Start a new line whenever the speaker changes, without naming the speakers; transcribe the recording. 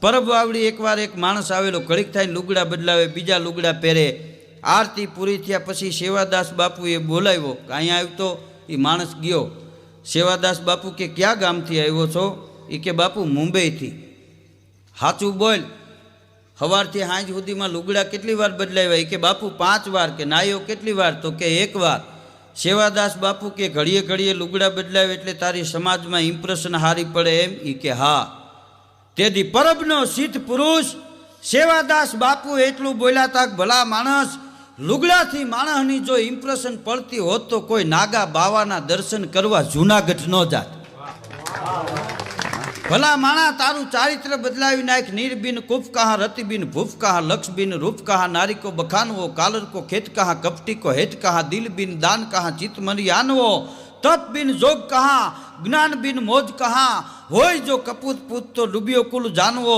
પરબ વાવડી એકવાર એક માણસ આવેલો, ઘડીક થાય લુગડા બદલાવે, બીજા લુગડા પહેરે. આરતી પૂરી થયા પછી સેવાદાસ બાપુએ બોલાવ્યો, અહીંયા આવ્યો તો એ માણસ ગયો. સેવાદાસ બાપુ કે ક્યાં ગામથી આવ્યો છો? એ કે બાપુ મુંબઈથી. સાચું બોલ, સવારથી સાંજ સુધીમાં લુગડા કેટલી વાર બદલાવ્યા? એ કે બાપુ 5 વાર. કે નાયો કેટલી વાર? તો કે 1 વાર. સેવાદાસ બાપુ કે ઘડીએ ઘડીએ લુગડા બદલાવે એટલે તારી સમાજમાં ઇમ્પ્રેશન હારી પડે એમ? એ કે હા. તેથી પરબનો સિદ્ધ પુરુષ સેવાદાસ બાપુ એટલું બોલ્યા તા, ભલા માણસ, લુગડાથી માણસની જો ઇમ્પ્રેશન પડતી હોત તો કોઈ નાગા બાવાના દર્શન કરવા જૂનાગઢ ન જાત. ભલા માણા, તારું ચારિત્ર બદલાવી નાખ. નીરબિન કુફ કહા, રતિબિન ભૂફ કહા, લક્ષબિન રૂપ કહા, નારીકો બખાનવો, કાલર કો ખેત કહા, કપટી કો હેત કહા, દિલ બિન દાન કહા, ચિત્ત મરી આનવો, તપ બિન જોગ કહા, જ્ઞાન બિન મોજ કહા, હોય જો કપૂત પૂત તો ડૂબ્યો કુલ જાનવો.